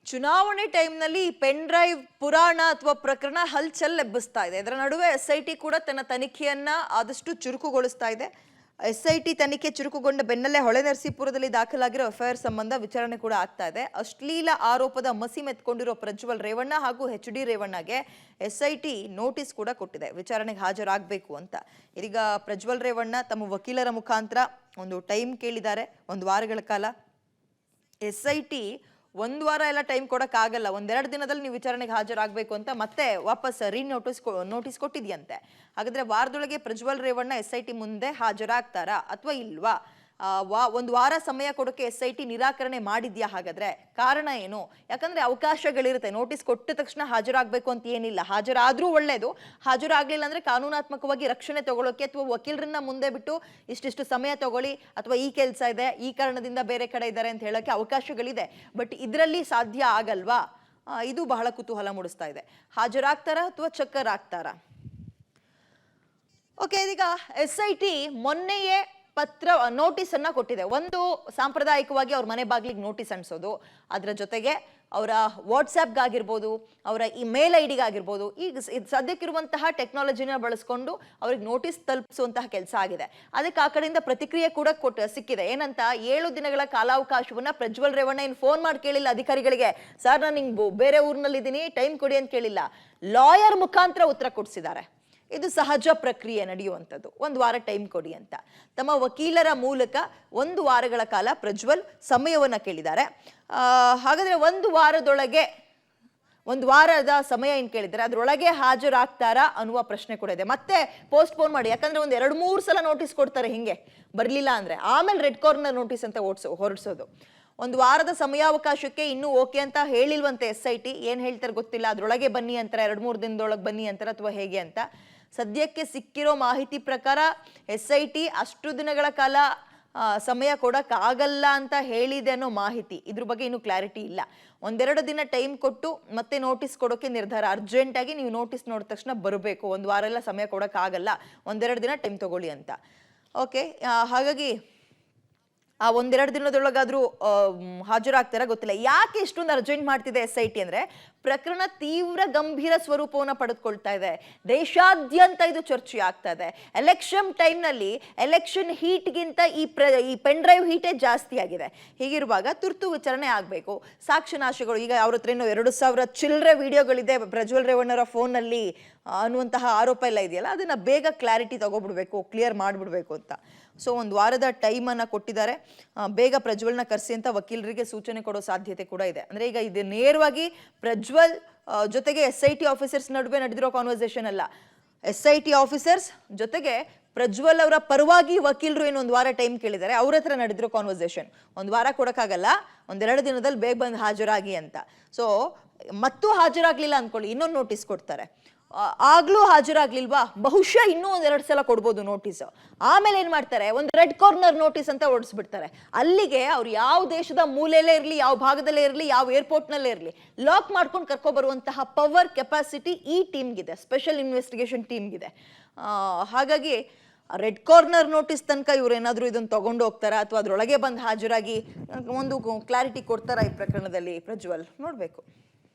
ಚುನಾವಣೆ ಟೈಮ್ನಲ್ಲಿ pen drive ಪುರಾಣ ಅಥವಾ ಪ್ರಕರಣ ಹಲ್ಚಲ್ ಎಬ್ಬಿಸ್ತಾ ಇದೆ. ಇದರ ನಡುವೆ SIT ಕೂಡ ತನ್ನ ತನಿಖೆಯನ್ನ ಆದಷ್ಟು ಚುರುಕುಗೊಳಿಸ್ತಾ ಇದೆ. SIT ತನಿಖೆ ಚುರುಕುಗೊಂಡ ಬೆನ್ನಲ್ಲೇ ಹೊಳೆನರಸೀಪುರದಲ್ಲಿ ದಾಖಲಾಗಿರೋ FIR ಸಂಬಂಧ ವಿಚಾರಣೆ ಕೂಡ ಆಗ್ತಾ ಇದೆ. ಅಶ್ಲೀಲ ಆರೋಪದ ಮಸಿ ಮೆತ್ಕೊಂಡಿರೋ ಪ್ರಜ್ವಲ್ ರೇವಣ್ಣ ಹಾಗೂ HD ರೇವಣ್ಣಗೆ SIT ನೋಟಿಸ್ ಕೂಡ ಕೊಟ್ಟಿದೆ, ವಿಚಾರಣೆಗೆ ಹಾಜರಾಗಬೇಕು ಅಂತ. ಇದೀಗ ಪ್ರಜ್ವಲ್ ರೇವಣ್ಣ ತಮ್ಮ ವಕೀಲರ ಮುಖಾಂತರ ಒಂದು ಟೈಮ್ ಕೇಳಿದ್ದಾರೆ, 1 ವಾರಗಳ ಕಾಲ. SIT 1 ವಾರ ಎಲ್ಲ ಟೈಮ್ ಕೊಡಕ್ಕಾಗಲ್ಲ, 1-2 ದಿನದಲ್ಲಿ ನೀವು ವಿಚಾರಣೆಗೆ ಹಾಜರಾಗಬೇಕು ಅಂತ ಮತ್ತೆ ವಾಪಸ್ ನೋಟಿಸ್ ಕೊಟ್ಟಿದ್ಯಂತೆ. ಹಾಗಾದ್ರೆ ವಾರದೊಳಗೆ ಪ್ರಜ್ವಲ್ ರೇವಣ್ಣ SIT ಮುಂದೆ ಹಾಜರಾಗ್ತಾರಾ ಅಥವಾ ಇಲ್ವಾ? 1 ವಾರ ಸಮಯ ಕೊಡೋಕೆ SIT ನಿರಾಕರಣೆ ಮಾಡಿದ್ಯಾ? ಹಾಗಾದ್ರೆ ಕಾರಣ ಏನು? ಯಾಕಂದ್ರೆ ಅವಕಾಶಗಳಿರುತ್ತೆ, ನೋಟಿಸ್ ಕೊಟ್ಟ ತಕ್ಷಣ ಹಾಜರಾಗಬೇಕು ಅಂತ ಏನಿಲ್ಲ. ಹಾಜರಾದ್ರೂ ಒಳ್ಳೇದು, ಹಾಜರಾಗ್ಲಿಲ್ಲ ಅಂದ್ರೆ ಕಾನೂನಾತ್ಮಕವಾಗಿ ರಕ್ಷಣೆ ತಗೊಳ್ಳೋಕೆ ಅಥವಾ ವಕೀಲರನ್ನ ಮುಂದೆ ಬಿಟ್ಟು ಇಷ್ಟಿಷ್ಟು ಸಮಯ ತಗೊಳ್ಳಿ ಅಥವಾ ಈ ಕೆಲಸ ಇದೆ, ಈ ಕಾರಣದಿಂದ ಬೇರೆ ಕಡೆ ಇದ್ದಾರೆ ಅಂತ ಹೇಳೋಕೆ ಅವಕಾಶಗಳಿದೆ. ಬಟ್ ಇದರಲ್ಲಿ ಸಾಧ್ಯ ಆಗಲ್ವಾ? ಇದು ಬಹಳ ಕುತೂಹಲ ಮೂಡಿಸ್ತಾ ಇದೆ. ಹಾಜರಾಗ್ತಾರಾ ಅಥವಾ ಚಕ್ಕರ್ ಆಗ್ತಾರಾ? ಓಕೆ, ಇದೀಗ SIT ಮೊನ್ನೆಯೇ ನೋಟಿಸ್ ಅನ್ನ ಕೊಟ್ಟಿದೆ. ಒಂದು ಸಾಂಪ್ರದಾಯಿಕವಾಗಿ ಅವ್ರ ಮನೆ ಬಾಗಿಲಿಗೆ ನೋಟಿಸ್ ಅನ್ಸೋದು, ಅದರ ಜೊತೆಗೆ ಅವರ ವಾಟ್ಸ್ಆ್ಯಪ್ಗಾಗಿರ್ಬೋದು, ಅವರ ಇಮೇಲ್ ID-ಗಾಗಿರ್ಬೋದು, ಈಗ ಸದ್ಯಕ್ಕಿರುವಂತಹ ಟೆಕ್ನಾಲಜಿನ ಬಳಸ್ಕೊಂಡು ಅವ್ರಿಗೆ ನೋಟಿಸ್ ತಲುಪಿಸುವಂತಹ ಕೆಲಸ ಆಗಿದೆ. ಅದಕ್ಕೆ ಆ ಕಡೆಯಿಂದ ಪ್ರತಿಕ್ರಿಯೆ ಕೂಡ ಸಿಕ್ಕಿದೆ. ಏನಂತ, 7 ದಿನಗಳ ಕಾಲಾವಕಾಶವನ್ನ ಪ್ರಜ್ವಲ್ ರೇವಣ್ಣ ಏನು ಫೋನ್ ಮಾಡಿ ಕೇಳಿಲ್ಲ ಅಧಿಕಾರಿಗಳಿಗೆ, ಸರ್ ನಾನು ಹಿಂಗೆ ಬೇರೆ ಊರಿನಲ್ಲಿದ್ದೀನಿ ಟೈಮ್ ಕೊಡಿ ಅಂತ ಕೇಳಿಲ್ಲ, ಲಾಯರ್ ಮುಖಾಂತರ ಉತ್ತರ ಕೊಡಿಸಿದ್ದಾರೆ. ಇದು ಸಹಜ ಪ್ರಕ್ರಿಯೆ ನಡೆಯುವಂಥದ್ದು, 1 ವಾರ ಟೈಮ್ ಕೊಡಿ ಅಂತ ತಮ್ಮ ವಕೀಲರ ಮೂಲಕ 1 ವಾರಗಳ ಕಾಲ ಪ್ರಜ್ವಲ್ ಸಮಯವನ್ನ ಕೇಳಿದ್ದಾರೆ. ಹಾಗಾದ್ರೆ 1 ವಾರದೊಳಗೆ 1 ವಾರದ ಸಮಯ ಏನು ಕೇಳಿದ್ದಾರೆ, ಅದರೊಳಗೆ ಹಾಜರಾಗ್ತಾರಾ ಅನ್ನುವ ಪ್ರಶ್ನೆ ಕೂಡ ಇದೆ. ಮತ್ತೆ ಪೋಸ್ಟ್ಪೋನ್ ಮಾಡಿ, ಯಾಕಂದ್ರೆ 1-2-3 ಸಲ ನೋಟಿಸ್ ಕೊಡ್ತಾರೆ, ಹಿಂಗೆ ಬರಲಿಲ್ಲ ಅಂದ್ರೆ ಆಮೇಲೆ ರೆಡ್ ಕಾರ್ನರ್ ನೋಟಿಸ್ ಅಂತ ಹೊರಡಿಸೋದು. 1 ವಾರದ ಸಮಯಾವಕಾಶಕ್ಕೆ ಇನ್ನೂ ಓಕೆ ಅಂತ ಹೇಳಿಲ್ವಂತೆ SIT. ಏನು ಹೇಳ್ತಾರೆ ಗೊತ್ತಿಲ್ಲ, ಅದರೊಳಗೆ ಬನ್ನಿ ಅಂತಾರೆ, 2-3 ದಿನದೊಳಗೆ ಬನ್ನಿ ಅಂತಾರೆ ಅಥವಾ ಹೇಗೆ ಅಂತ. ಸದ್ಯಕ್ಕೆ ಸಿಕ್ಕಿರೋ ಮಾಹಿತಿ ಪ್ರಕಾರ SIT ಅಷ್ಟು ದಿನಗಳ ಕಾಲ ಸಮಯ ಕೊಡಕ್ಕಾಗಲ್ಲ ಅಂತ ಹೇಳಿದೆ ಅನ್ನೋ ಮಾಹಿತಿ. ಇದ್ರ ಬಗ್ಗೆ ಇನ್ನೂ ಕ್ಲಾರಿಟಿ ಇಲ್ಲ. 1-2 ದಿನ ಟೈಮ್ ಕೊಟ್ಟು ಮತ್ತೆ ನೋಟಿಸ್ ಕೊಡೋಕೆ ನಿರ್ಧಾರ. ಅರ್ಜೆಂಟಾಗಿ ನೀವು ನೋಟಿಸ್ ನೋಡಿದ ತಕ್ಷಣ ಬರಬೇಕು, 1 ವಾರ ಎಲ್ಲ ಸಮಯ ಕೊಡೋಕ್ಕಾಗಲ್ಲ, 1-2 ದಿನ ಟೈಮ್ ತಗೊಳ್ಳಿ ಅಂತ. ಓಕೆ, ಹಾಗಾಗಿ ಆ 1-2 ದಿನದೊಳಗಾದ್ರೂ ಹಾಜರಾಗ್ತಾರ ಗೊತ್ತಿಲ್ಲ. ಯಾಕೆ ಇಷ್ಟೊಂದು ಅರ್ಜೆಂಟ್ ಮಾಡ್ತಿದೆ SIT ಅಂದ್ರೆ, ಪ್ರಕರಣ ತೀವ್ರ ಗಂಭೀರ ಸ್ವರೂಪವನ್ನು ಪಡೆದುಕೊಳ್ತಾ ಇದೆ. ದೇಶಾದ್ಯಂತ ಇದು ಚರ್ಚೆ ಆಗ್ತಾ ಇದೆ. ಎಲೆಕ್ಷನ್ ಟೈಮ್ನಲ್ಲಿ ಎಲೆಕ್ಷನ್ ಹೀಟ್ಗಿಂತ ಈ ಪೆನ್ ಡ್ರೈವ್ ಹೀಟೇ ಜಾಸ್ತಿ ಆಗಿದೆ. ಹೀಗಿರುವಾಗ ತುರ್ತು ವಿಚಾರಣೆ ಆಗಬೇಕು. ಸಾಕ್ಷ್ಯನಾಶಗಳು, ಈಗ ಅವ್ರ ಹತ್ರ 2,000 ಚಿಲ್ಲರೆ ವಿಡಿಯೋಗಳಿದೆ ಪ್ರಜ್ವಲ್ ರೇವಣ್ಣರ ಫೋನಲ್ಲಿ ಅನ್ನುವಂತಹ ಆರೋಪ ಎಲ್ಲ ಇದೆಯಲ್ಲ, ಅದನ್ನ ಬೇಗ ಕ್ಲಾರಿಟಿ ತಗೋಬಿಡ್ಬೇಕು, ಕ್ಲಿಯರ್ ಮಾಡಿಬಿಡ್ಬೇಕು ಅಂತ. ಸೊ 1 ವಾರದ ಟೈಮನ್ನು ಕೊಟ್ಟಿದ್ದಾರೆ. ಬೇಗ ಪ್ರಜ್ವಲ್ನ ಕರೆಸಿ ಅಂತ ವಕೀಲರಿಗೆ ಸೂಚನೆ ಕೊಡೋ ಸಾಧ್ಯತೆ ಕೂಡ ಇದೆ. ಅಂದರೆ ಈಗ ಇದು ನೇರವಾಗಿ ಪ್ರಜ್ವಲ್ ಜೊತೆಗೆ SIT ಆಫೀಸರ್ಸ್ ನಡುವೆ ನಡೆದಿರೋ ಕಾನ್ವರ್ಸೇಷನ್ ಅಲ್ಲ, SIT ಆಫೀಸರ್ಸ್ ಜೊತೆಗೆ ಪ್ರಜ್ವಲ್ ಅವರ ಪರವಾಗಿ ವಕೀಲರು ಏನು 1 ವಾರ ಟೈಮ್ ಕೇಳಿದ್ದಾರೆ, ಅವ್ರ ಹತ್ರ ನಡೆದಿರೋ ಕಾನ್ವರ್ಸೇಷನ್. 1 ವಾರ ಕೊಡೋಕ್ಕಾಗಲ್ಲ, 1-2 ದಿನದಲ್ಲಿ ಬೇಗ ಬಂದು ಹಾಜರಾಗಿ ಅಂತ. ಸೊ ಮತ್ತೂ ಹಾಜರಾಗ್ಲಿಲ್ಲ ಅಂದ್ಕೊಳ್ಳಿ, ಇನ್ನೊಂದು ನೋಟಿಸ್ ಕೊಡ್ತಾರೆ. ಆಗ್ಲೂ ಹಾಜರಾಗ್ಲಿಲ್ವಾ, ಬಹುಶಃ ಇನ್ನೂ 1-2 ಸಲ ಕೊಡ್ಬೋದು ನೋಟಿಸ್. ಆಮೇಲೆ ಏನ್ ಮಾಡ್ತಾರೆ, ಒಂದು ರೆಡ್ ಕಾರ್ನರ್ ನೋಟಿಸ್ ಅಂತ ಓಡಿಸ್ಬಿಡ್ತಾರೆ. ಅಲ್ಲಿಗೆ ಅವ್ರು ಯಾವ ದೇಶದ ಮೂಲೆಯಲ್ಲೇ ಇರಲಿ, ಯಾವ ಭಾಗದಲ್ಲೇ ಇರಲಿ, ಯಾವ ಏರ್ಪೋರ್ಟ್ನಲ್ಲೇ ಇರಲಿ, ಲಾಕ್ ಮಾಡ್ಕೊಂಡು ಕರ್ಕೊಬರುವಂತಹ ಪವರ್ ಕೆಪಾಸಿಟಿ ಈ ಟೀಮ್ಗಿದೆ, ಸ್ಪೆಷಲ್ ಇನ್ವೆಸ್ಟಿಗೇಷನ್ ಟೀಮ್ಗಿದೆ. ಹಾಗಾಗಿ ರೆಡ್ ಕಾರ್ನರ್ ನೋಟಿಸ್ ತನಕ ಇವ್ರೇನಾದ್ರೂ ಇದನ್ನು ತಗೊಂಡು ಹೋಗ್ತಾರಾ ಅಥವಾ ಅದ್ರೊಳಗೆ ಬಂದು ಹಾಜರಾಗಿ ಒಂದು ಕ್ಲಾರಿಟಿ ಕೊಡ್ತಾರಾ ಈ ಪ್ರಕರಣದಲ್ಲಿ ಪ್ರಜ್ವಲ್, ನೋಡ್ಬೇಕು.